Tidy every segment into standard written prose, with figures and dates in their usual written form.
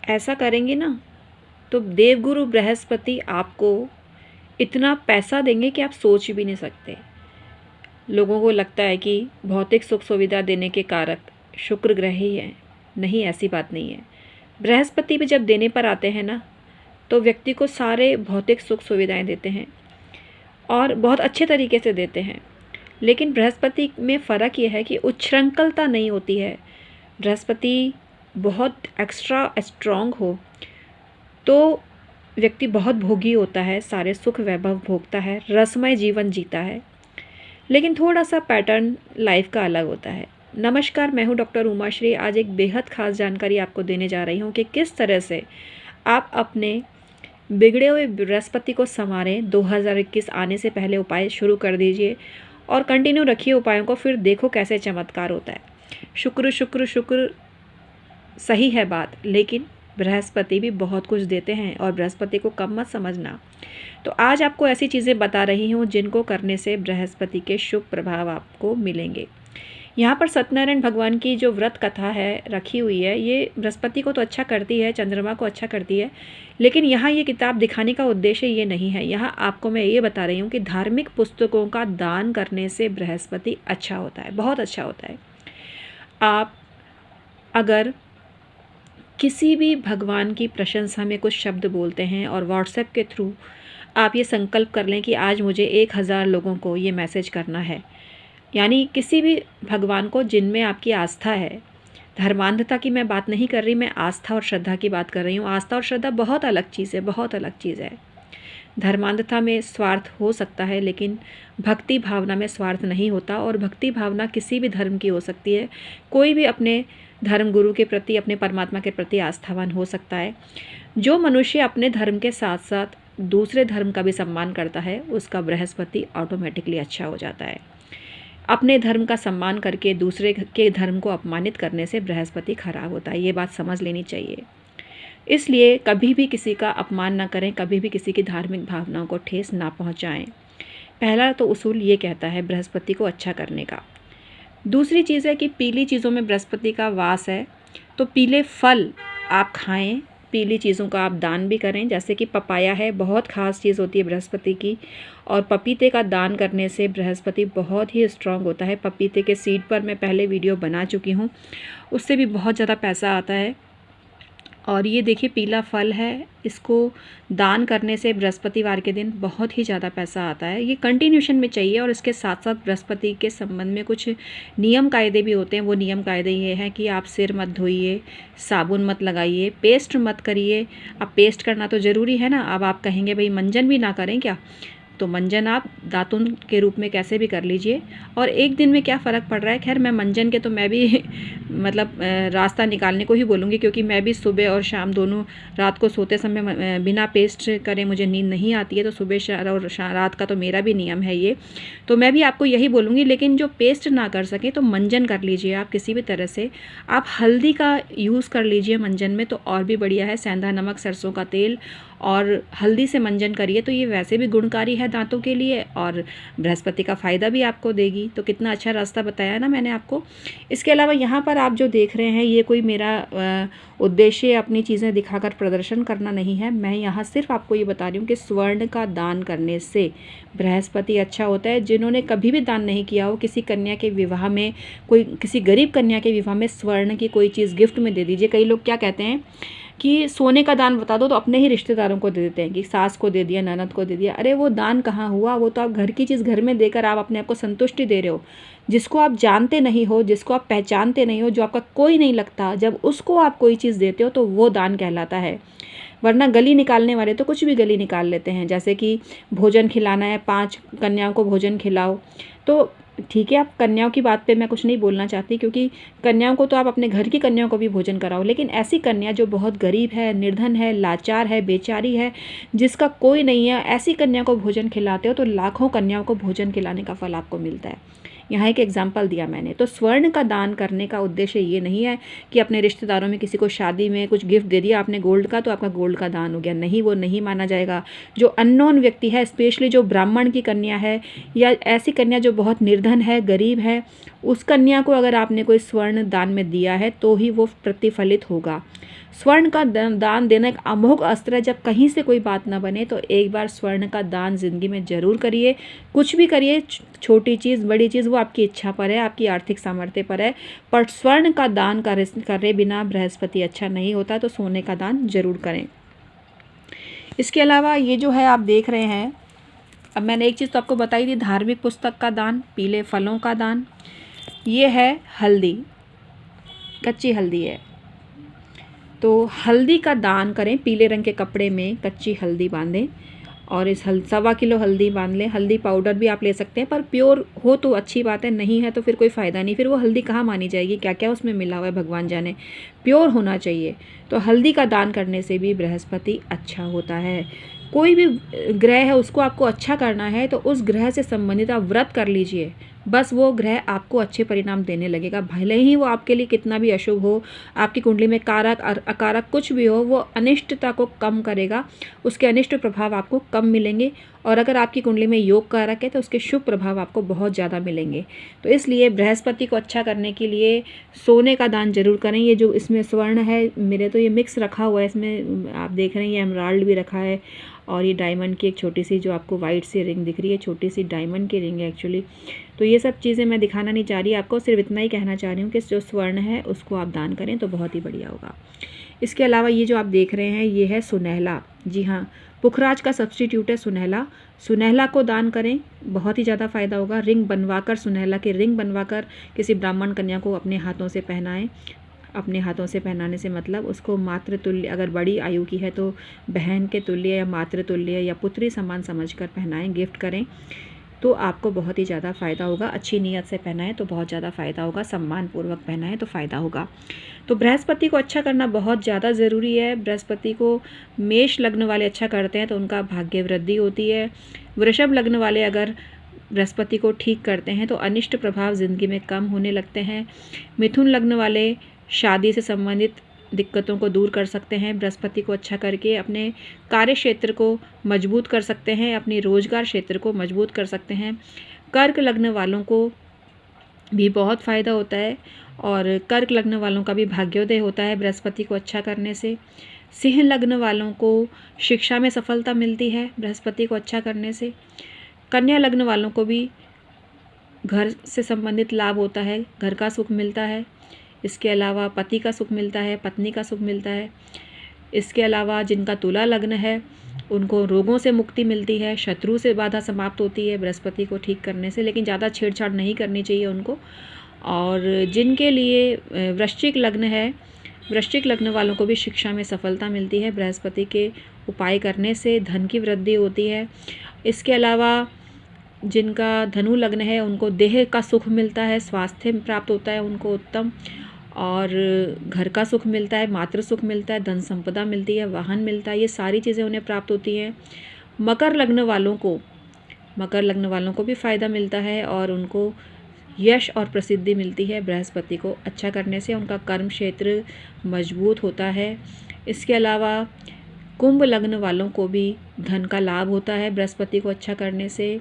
ऐसा करेंगे ना तो देवगुरु बृहस्पति आपको इतना पैसा देंगे कि आप सोच भी नहीं सकते। लोगों को लगता है कि भौतिक सुख सुविधा देने के कारक शुक्र ग्रह ही है। नहीं, ऐसी बात नहीं है। बृहस्पति भी जब देने पर आते हैं ना तो व्यक्ति को सारे भौतिक सुख सुविधाएं देते हैं और बहुत अच्छे तरीके से देते हैं। लेकिन बृहस्पति में फ़र्क यह है कि उच्छृंखलता नहीं होती है। बृहस्पति बहुत एक्स्ट्रा स्ट्रॉन्ग हो तो व्यक्ति बहुत भोगी होता है, सारे सुख वैभव भोगता है, रसमय जीवन जीता है, लेकिन थोड़ा सा पैटर्न लाइफ का अलग होता है। नमस्कार, मैं हूँ डॉक्टर उमाश्री। आज एक बेहद ख़ास जानकारी आपको देने जा रही हूँ कि किस तरह से आप अपने बिगड़े हुए बृहस्पति को संवारें। 2021 आने से पहले उपाय शुरू कर दीजिए और कंटिन्यू रखिए उपायों को, फिर देखो कैसे चमत्कार होता है। शुक्र शुक्र शुक्र सही है बात, लेकिन बृहस्पति भी बहुत कुछ देते हैं और बृहस्पति को कम मत समझना। तो आज आपको ऐसी चीज़ें बता रही हूँ जिनको करने से बृहस्पति के शुभ प्रभाव आपको मिलेंगे। यहाँ पर सत्यनारायण भगवान की जो व्रत कथा है रखी हुई है, ये बृहस्पति को तो अच्छा करती है, चंद्रमा को अच्छा करती है, लेकिन यहाँ ये किताब दिखाने का उद्देश्य ये नहीं है। यहाँ आपको मैं ये बता रही हूँ कि धार्मिक पुस्तकों का दान करने से बृहस्पति अच्छा होता है, बहुत अच्छा होता है। आप अगर किसी भी भगवान की प्रशंसा में कुछ शब्द बोलते हैं और व्हाट्सएप के थ्रू आप ये संकल्प कर लें कि आज मुझे 1000 लोगों को ये मैसेज करना है, यानी किसी भी भगवान को जिनमें आपकी आस्था है। धर्मांधता की मैं बात नहीं कर रही, मैं आस्था और श्रद्धा की बात कर रही हूँ। आस्था और श्रद्धा बहुत अलग चीज़ है, बहुत अलग चीज़ है। धर्मांधता में स्वार्थ हो सकता है, लेकिन भक्ति भावना में स्वार्थ नहीं होता, और भक्ति भावना किसी भी धर्म की हो सकती है। कोई भी अपने धर्म गुरु के प्रति, अपने परमात्मा के प्रति आस्थावान हो सकता है। जो मनुष्य अपने धर्म के साथ साथ दूसरे धर्म का भी सम्मान करता है, उसका बृहस्पति ऑटोमेटिकली अच्छा हो जाता है। अपने धर्म का सम्मान करके दूसरे के धर्म को अपमानित करने से बृहस्पति खराब होता है, ये बात समझ लेनी चाहिए। इसलिए कभी भी किसी का अपमान ना करें, कभी भी किसी की धार्मिक भावनाओं को ठेस ना पहुंचाएं। पहला तो उसूल ये कहता है बृहस्पति को अच्छा करने का। दूसरी चीज़ है कि पीली चीज़ों में बृहस्पति का वास है, तो पीले फल आप खाएं, पीली चीज़ों का आप दान भी करें। जैसे कि पपाया है, बहुत ख़ास चीज़ होती है बृहस्पति की, और पपीते का दान करने से बृहस्पति बहुत ही स्ट्रांग होता है। पपीते के सीड पर मैं पहले वीडियो बना चुकी हूँ, उससे भी बहुत ज़्यादा पैसा आता है। और ये देखिए पीला फल है, इसको दान करने से बृहस्पतिवार के दिन बहुत ही ज़्यादा पैसा आता है। ये कंटिन्यूशन में चाहिए, और इसके साथ साथ बृहस्पति के संबंध में कुछ नियम कायदे भी होते हैं। वो नियम कायदे ये हैं कि आप सिर मत धोइए, साबुन मत लगाइए, पेस्ट मत करिए। अब पेस्ट करना तो ज़रूरी है ना। अब आप कहेंगे भाई मंजन भी ना करें क्या, तो मंजन आप दातुन के रूप में कैसे भी कर लीजिए। और एक दिन में क्या फ़र्क पड़ रहा है। खैर मैं मंजन के तो मैं भी मतलब रास्ता निकालने को ही बोलूँगी, क्योंकि मैं भी सुबह और शाम दोनों, रात को सोते समय बिना पेस्ट करे मुझे नींद नहीं आती है, तो सुबह और रात का तो मेरा भी नियम है ये, तो मैं भी आपको यही बोलूँगी। लेकिन जो पेस्ट ना कर सकें तो मंजन कर लीजिए आप किसी भी तरह से। आप हल्दी का यूज़ कर लीजिए मंजन में, तो और भी बढ़िया है। सेंधा नमक, सरसों का तेल और हल्दी से मंजन करिए, तो ये वैसे भी गुणकारी है दांतों के लिए, और बृहस्पति का फ़ायदा भी आपको देगी। तो कितना अच्छा रास्ता बताया ना मैंने आपको। इसके अलावा यहाँ पर आप जो देख रहे हैं, ये कोई मेरा उद्देश्य अपनी चीज़ें दिखाकर प्रदर्शन करना नहीं है। मैं यहाँ सिर्फ आपको ये बता रही हूँ कि स्वर्ण का दान करने से बृहस्पति अच्छा होता है। जिन्होंने कभी भी दान नहीं किया हो, किसी कन्या के विवाह में, कोई किसी गरीब कन्या के विवाह में स्वर्ण की कोई चीज़ गिफ्ट में दे दीजिए। कई लोग क्या कहते हैं कि सोने का दान बता दो, तो अपने ही रिश्तेदारों को दे देते हैं कि सास को दे दिया, ननद को दे दिया। अरे वो दान कहाँ हुआ, वो तो आप घर की चीज़ घर में देकर आप अपने आप को संतुष्टि दे रहे हो। जिसको आप जानते नहीं हो, जिसको आप पहचानते नहीं हो, जो आपका कोई नहीं लगता, जब उसको आप कोई चीज़ देते हो तो वो दान कहलाता है। वरना गली निकालने वाले तो कुछ भी गली निकाल लेते हैं। जैसे कि भोजन खिलाना है, 5 कन्याओं को भोजन खिलाओ, तो ठीक है, आप कन्याओं की बात पे मैं कुछ नहीं बोलना चाहती, क्योंकि कन्याओं को तो आप अपने घर की कन्याओं को भी भोजन कराओ। लेकिन ऐसी कन्या जो बहुत गरीब है, निर्धन है, लाचार है, बेचारी है, जिसका कोई नहीं है, ऐसी कन्या को भोजन खिलाते हो तो लाखों कन्याओं को भोजन खिलाने का फल आपको मिलता है। यहाँ एक एग्जाम्पल दिया मैंने। तो स्वर्ण का दान करने का उद्देश्य ये नहीं है कि अपने रिश्तेदारों में किसी को शादी में कुछ गिफ्ट दे दिया आपने गोल्ड का, तो आपका गोल्ड का दान हो गया, नहीं, वो नहीं माना जाएगा। जो अननोन व्यक्ति है, स्पेशली जो ब्राह्मण की कन्या है या ऐसी कन्या जो बहुत निर्धन है, गरीब है, उस कन्या को अगर आपने कोई स्वर्ण दान में दिया है तो ही वो प्रतिफलित होगा। स्वर्ण का दान देना एक अमोघ अस्त्र है। जब कहीं से कोई बात ना बने तो एक बार स्वर्ण का दान ज़िंदगी में ज़रूर करिए। कुछ भी करिए, छोटी चीज़ बड़ी चीज़, वो आपकी इच्छा पर है, आपकी आर्थिक सामर्थ्य पर है, पर स्वर्ण का दान करे बिना बृहस्पति अच्छा नहीं होता। तो सोने का दान जरूर करें। इसके अलावा ये जो है आप देख रहे हैं, अब मैंने एक चीज़ तो आपको बताई थी, धार्मिक पुस्तक का दान, पीले फलों का दान। ये है हल्दी, कच्ची हल्दी है, तो हल्दी का दान करें। पीले रंग के कपड़े में कच्ची हल्दी बांधें और इस 1.25 किलो हल्दी बांध लें। हल्दी पाउडर भी आप ले सकते हैं, पर प्योर हो तो अच्छी बात है, नहीं है तो फिर कोई फ़ायदा नहीं, फिर वो हल्दी कहाँ मानी जाएगी, क्या क्या उसमें मिला हुआ है भगवान जाने। प्योर होना चाहिए। तो हल्दी का दान करने से भी बृहस्पति अच्छा होता है। कोई भी ग्रह है उसको आपको अच्छा करना है तो उस ग्रह से संबंधित आप व्रत कर लीजिए, बस वो ग्रह आपको अच्छे परिणाम देने लगेगा। भले ही वो आपके लिए कितना भी अशुभ हो, आपकी कुंडली में कारक अकारक कुछ भी हो, वो अनिष्टता को कम करेगा, उसके अनिष्ट प्रभाव आपको कम मिलेंगे। और अगर आपकी कुंडली में योग कारक है तो उसके शुभ प्रभाव आपको बहुत ज़्यादा मिलेंगे। तो इसलिए बृहस्पति को अच्छा करने के लिए सोने का दान जरूर करें। ये जो इसमें स्वर्ण है, मेरे तो ये मिक्स रखा हुआ है, इसमें आप देख रहे हैं ये एमराल्ड भी रखा है और ये डायमंड की एक छोटी सी जो आपको वाइट सी रिंग दिख रही है, छोटी सी डायमंड की रिंग है एक्चुअली। तो ये सब चीज़ें मैं दिखाना नहीं चाह रही आपको, सिर्फ इतना ही कहना चाह रही हूँ कि जो स्वर्ण है उसको आप दान करें तो बहुत ही बढ़िया होगा। इसके अलावा ये जो आप देख रहे हैं ये है सुनहला। जी हाँ, पुखराज का सब्स्टिट्यूट है सुनहला। सुनहला को दान करें, बहुत ही ज़्यादा फ़ायदा होगा। रिंग बनवाकर, सुनहला की रिंग बनवाकर किसी ब्राह्मण कन्या को अपने हाथों से पहनाएं। अपने हाथों से पहनाने से मतलब उसको मातृतुल्य, अगर बड़ी आयु की है तो बहन के तुल्य या मातृतुल्य या पुत्री समान समझकर पहनाएं, गिफ्ट करें, तो आपको बहुत ही ज़्यादा फ़ायदा होगा। अच्छी नीयत से पहनाएं तो बहुत ज़्यादा फ़ायदा होगा, सम्मानपूर्वक पहनाएं तो फ़ायदा होगा। तो बृहस्पति को अच्छा करना बहुत ज़्यादा ज़रूरी है। बृहस्पति को मेष लग्न वाले अच्छा करते हैं तो उनका भाग्य वृद्धि होती है। वृषभ लग्न वाले अगर बृहस्पति को ठीक करते हैं तो अनिष्ट प्रभाव ज़िंदगी में कम होने लगते हैं। मिथुन लग्न वाले शादी से संबंधित दिक्कतों को दूर कर सकते हैं। बृहस्पति को अच्छा करके अपने कार्य क्षेत्र को मजबूत कर सकते हैं, अपनी रोजगार क्षेत्र को मजबूत कर सकते हैं। कर्क लग्न वालों को भी बहुत फ़ायदा होता है और कर्क लग्न वालों का भी भाग्योदय होता है बृहस्पति को अच्छा करने से। सिंह लग्न वालों को शिक्षा में सफलता मिलती है बृहस्पति को अच्छा करने से। कन्या लग्न वालों को भी घर से संबंधित लाभ होता है, घर का सुख मिलता है। इसके अलावा पति का सुख मिलता है, पत्नी का सुख मिलता है। इसके अलावा जिनका तुला लग्न है उनको रोगों से मुक्ति मिलती है, शत्रु से बाधा समाप्त होती है बृहस्पति को ठीक करने से, लेकिन ज़्यादा छेड़छाड़ नहीं करनी चाहिए उनको। और जिनके लिए वृश्चिक लग्न है, वृश्चिक लग्न वालों को भी शिक्षा में सफलता मिलती है बृहस्पति के उपाय करने से, धन की वृद्धि होती है। इसके अलावा जिनका धनु लग्न है उनको देह का सुख मिलता है, स्वास्थ्य प्राप्त होता है उनको उत्तम, और घर का सुख मिलता है, मातृ सुख मिलता है, धन संपदा मिलती है, वाहन मिलता है, ये सारी चीज़ें उन्हें प्राप्त होती हैं। मकर लग्न वालों को भी फ़ायदा मिलता है और उनको यश और प्रसिद्धि मिलती है बृहस्पति को अच्छा करने से, उनका कर्म क्षेत्र मजबूत होता है। इसके अलावा कुंभ लग्न वालों को भी धन का लाभ होता है बृहस्पति को अच्छा करने से।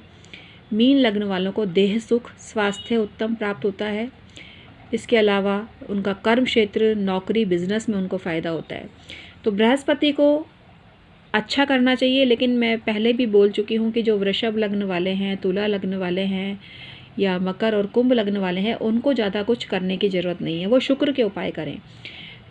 मीन लग्न वालों को देह सुख, स्वास्थ्य उत्तम प्राप्त होता है। इसके अलावा उनका कर्म क्षेत्र, नौकरी, बिजनेस में उनको फ़ायदा होता है। तो बृहस्पति को अच्छा करना चाहिए, लेकिन मैं पहले भी बोल चुकी हूँ कि जो वृषभ लग्न वाले हैं, तुला लग्न वाले हैं या मकर और कुंभ लग्न वाले हैं उनको ज़्यादा कुछ करने की ज़रूरत नहीं है, वो शुक्र के उपाय करें।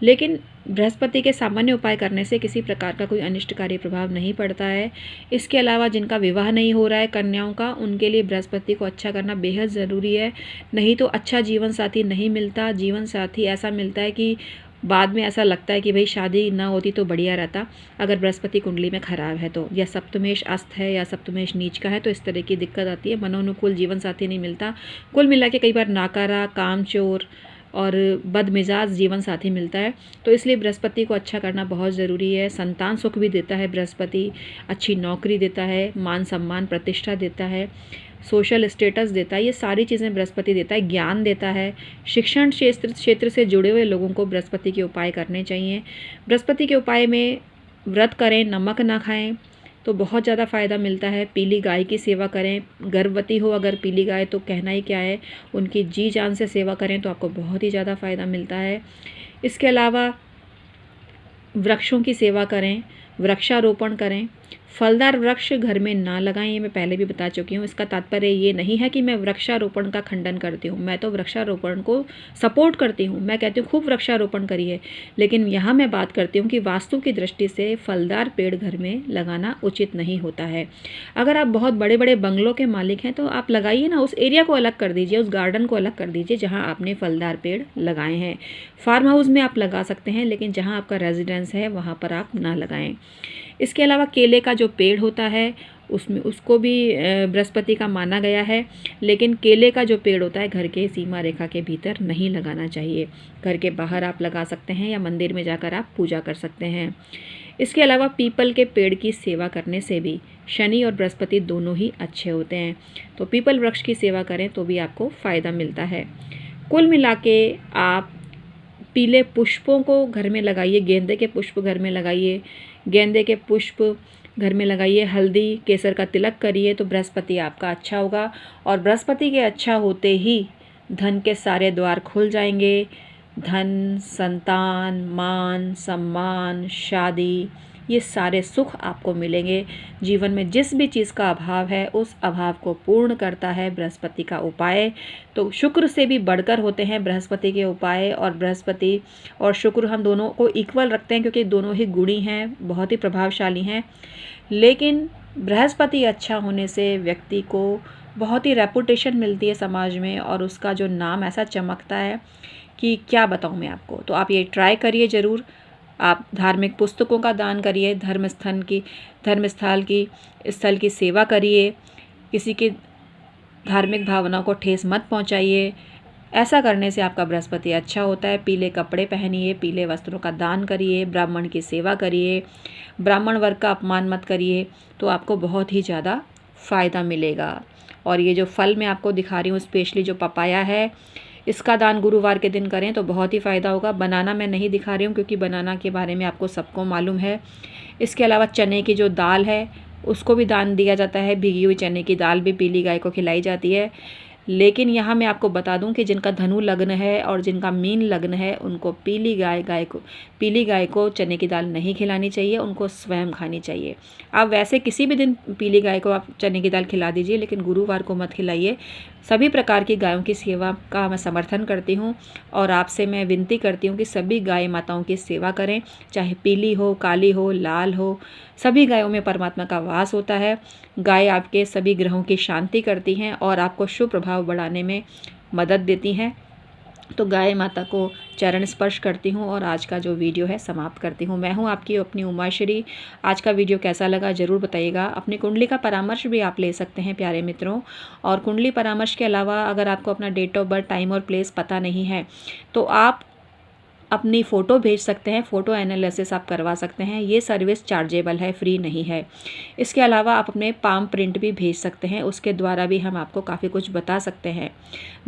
लेकिन बृहस्पति के सामान्य उपाय करने से किसी प्रकार का कोई अनिष्टकारी प्रभाव नहीं पड़ता है। इसके अलावा जिनका विवाह नहीं हो रहा है कन्याओं का, उनके लिए बृहस्पति को अच्छा करना बेहद ज़रूरी है। नहीं तो अच्छा जीवन साथी नहीं मिलता। जीवन साथी ऐसा मिलता है कि बाद में ऐसा लगता है कि भाई शादी ना होती तो बढ़िया रहता, अगर बृहस्पति कुंडली में खराब है तो, या सप्तमेश अस्त है या सप्तमेश नीच का है तो इस तरह की दिक्कत आती है, मनोनुकूल जीवन साथी नहीं मिलता। कुल मिला के कई बार नाकारा, कामचोर, और बदमिजाज जीवन साथी मिलता है। तो इसलिए बृहस्पति को अच्छा करना बहुत ज़रूरी है। संतान सुख भी देता है बृहस्पति, अच्छी नौकरी देता है, मान सम्मान प्रतिष्ठा देता है, सोशल स्टेटस देता है, ये सारी चीज़ें बृहस्पति देता है। ज्ञान देता है। शिक्षण क्षेत्र से जुड़े हुए लोगों को बृहस्पति के उपाय करने चाहिए। बृहस्पति के उपाय में व्रत करें, नमक ना खाएं तो बहुत ज़्यादा फ़ायदा मिलता है। पीली गाय की सेवा करें, गर्भवती हो अगर पीली गाय तो कहना ही क्या है, उनकी जी जान से सेवा करें तो आपको बहुत ही ज़्यादा फ़ायदा मिलता है। इसके अलावा वृक्षों की सेवा करें, वृक्षारोपण करें। फलदार वृक्ष घर में ना लगाएं, ये मैं पहले भी बता चुकी हूँ। इसका तात्पर्य ये नहीं है कि मैं वृक्षारोपण का खंडन करती हूँ, मैं तो वृक्षारोपण को सपोर्ट करती हूँ। मैं कहती हूँ खूब वृक्षारोपण करिए, लेकिन यहाँ मैं बात करती हूँ कि वास्तु की दृष्टि से फलदार पेड़ घर में लगाना उचित नहीं होता है। अगर आप बहुत बड़े बड़े बंगलों के मालिक हैं तो आप लगाइए ना, उस एरिया को अलग कर दीजिए, उस गार्डन को अलग कर दीजिए जहाँ आपने फलदार पेड़ लगाए हैं। फार्म हाउस में आप लगा सकते हैं, लेकिन जहाँ आपका रेजिडेंस है वहाँ पर आप ना लगाएं। इसके अलावा केले का जो पेड़ होता है उसको भी बृहस्पति का माना गया है, लेकिन केले का जो पेड़ होता है घर के सीमा रेखा के भीतर नहीं लगाना चाहिए। घर के बाहर आप लगा सकते हैं या मंदिर में जाकर आप पूजा कर सकते हैं। इसके अलावा पीपल के पेड़ की सेवा करने से भी शनि और बृहस्पति दोनों ही अच्छे होते हैं। तो पीपल वृक्ष की सेवा करें तो भी आपको फ़ायदा मिलता है। कुल मिला के आप पीले पुष्पों को घर में लगाइए, गेंदे के पुष्प घर में लगाइए, गेंदे के पुष्प घर में लगाइए, हल्दी केसर का तिलक करिए तो बृहस्पति आपका अच्छा होगा। और बृहस्पति के अच्छा होते ही धन के सारे द्वार खुल जाएंगे। धन, संतान, मान सम्मान, शादी, ये सारे सुख आपको मिलेंगे। जीवन में जिस भी चीज़ का अभाव है उस अभाव को पूर्ण करता है बृहस्पति का उपाय। तो शुक्र से भी बढ़कर होते हैं बृहस्पति के उपाय, और बृहस्पति और शुक्र हम दोनों को इक्वल रखते हैं क्योंकि दोनों ही गुणी हैं, बहुत ही प्रभावशाली हैं। लेकिन बृहस्पति अच्छा होने से व्यक्ति को बहुत ही रेपुटेशन मिलती है समाज में, और उसका जो नाम ऐसा चमकता है कि क्या बताऊँ मैं आपको। तो आप ये ट्राई करिए ज़रूर। आप धार्मिक पुस्तकों का दान करिए, स्थल की सेवा करिए, किसी की धार्मिक भावनाओं को ठेस मत पहुंचाइए। ऐसा करने से आपका बृहस्पति अच्छा होता है। पीले कपड़े पहनिए, पीले वस्त्रों का दान करिए, ब्राह्मण की सेवा करिए, ब्राह्मण वर्ग का अपमान मत करिए, तो आपको बहुत ही ज़्यादा फ़ायदा मिलेगा। और ये जो फल मैं आपको दिखा रही हूँ, स्पेशली जो पपाया है, इसका दान गुरुवार के दिन करें तो बहुत ही फ़ायदा होगा। बनाना मैं नहीं दिखा रही हूँ क्योंकि बनाना के बारे में आपको सबको मालूम है। इसके अलावा चने की जो दाल है उसको भी दान दिया जाता है। भीगी हुई चने की दाल भी पीली गाय को खिलाई जाती है। लेकिन यहाँ मैं आपको बता दूं कि जिनका धनु लग्न है और जिनका मीन लग्न है उनको पीली गाय को चने की दाल नहीं खिलानी चाहिए, उनको स्वयं खानी चाहिए। आप वैसे किसी भी दिन पीली गाय को आप चने की दाल खिला दीजिए, लेकिन गुरुवार को मत खिलाइए। सभी प्रकार की गायों की सेवा का मैं समर्थन करती हूँ और आपसे मैं विनती करती हूँ कि सभी गाय माताओं की सेवा करें, चाहे पीली हो, काली हो, लाल हो। सभी गायों में परमात्मा का वास होता है। गाय आपके सभी ग्रहों की शांति करती हैं और आपको शुभ प्रभाव बढ़ाने में मदद देती हैं। तो गाय माता को चरण स्पर्श करती हूँ और आज का जो वीडियो है समाप्त करती हूँ। मैं हूँ आपकी अपनी उमाश्री। आज का वीडियो कैसा लगा ज़रूर बताइएगा। अपनी कुंडली का परामर्श भी आप ले सकते हैं प्यारे मित्रों। और कुंडली परामर्श के अलावा अगर आपको अपना डेट ऑफ बर्थ, टाइम और प्लेस पता नहीं है तो आप अपनी फ़ोटो भेज सकते हैं, फ़ोटो एनालिसिस आप करवा सकते हैं। ये सर्विस चार्जेबल है, फ्री नहीं है। इसके अलावा आप अपने पाम प्रिंट भी भेज सकते हैं, उसके द्वारा भी हम आपको काफ़ी कुछ बता सकते हैं।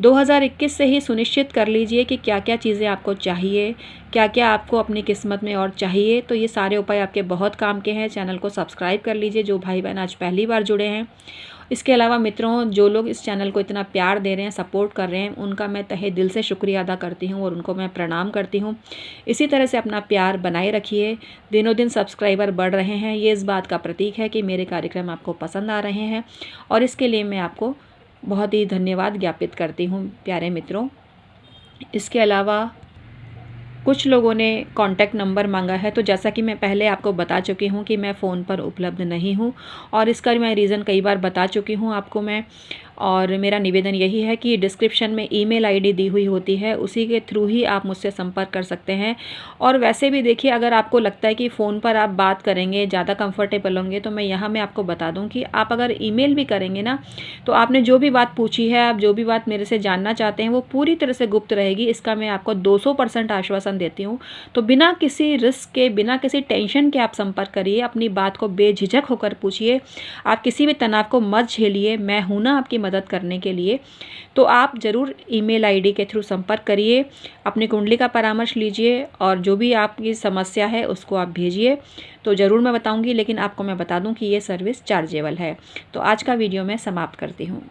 2021 से ही सुनिश्चित कर लीजिए कि क्या क्या चीज़ें आपको चाहिए, क्या क्या आपको अपनी किस्मत में और चाहिए। तो ये सारे उपाय आपके बहुत काम के हैं। चैनल को सब्सक्राइब कर लीजिए जो भाई बहन आज पहली बार जुड़े हैं। इसके अलावा मित्रों, जो लोग इस चैनल को इतना प्यार दे रहे हैं, सपोर्ट कर रहे हैं, उनका मैं तहे दिल से शुक्रिया अदा करती हूं और उनको मैं प्रणाम करती हूं। इसी तरह से अपना प्यार बनाए रखिए। दिनों दिन सब्सक्राइबर बढ़ रहे हैं, ये इस बात का प्रतीक है कि मेरे कार्यक्रम आपको पसंद आ रहे हैं और इसके लिए मैं आपको बहुत ही धन्यवाद ज्ञापित करती हूँ प्यारे मित्रों। इसके अलावा कुछ लोगों ने कॉन्टैक्ट नंबर मांगा है, तो जैसा कि मैं पहले आपको बता चुकी हूँ कि मैं फ़ोन पर उपलब्ध नहीं हूँ और इसका मैं रीज़न कई बार बता चुकी हूँ आपको मैं। और मेरा निवेदन यही है कि डिस्क्रिप्शन में ईमेल आईडी दी हुई होती है, उसी के थ्रू ही आप मुझसे संपर्क कर सकते हैं। और वैसे भी देखिए, अगर आपको लगता है कि फ़ोन पर आप बात करेंगे ज़्यादा कंफर्टेबल होंगे, तो मैं आपको बता दूं कि आप अगर ईमेल भी करेंगे ना, तो आपने जो भी बात पूछी है, आप जो भी बात मेरे से जानना चाहते हैं, वो पूरी तरह से गुप्त रहेगी। इसका मैं आपको 200% आश्वासन देती हूँ। तो बिना किसी रिस्क के, बिना किसी टेंशन के आप संपर्क करिए, अपनी बात को बेझिझक होकर पूछिए। आप किसी भी तनाव को मत झेलिए, मैं हूं ना आपकी मदद करने के लिए। तो आप ज़रूर ईमेल आईडी के थ्रू संपर्क करिए, अपनी कुंडली का परामर्श लीजिए और जो भी आपकी समस्या है उसको आप भेजिए, तो ज़रूर मैं बताऊंगी। लेकिन आपको मैं बता दूं कि ये सर्विस चार्जेबल है। तो आज का वीडियो मैं समाप्त करती हूँ।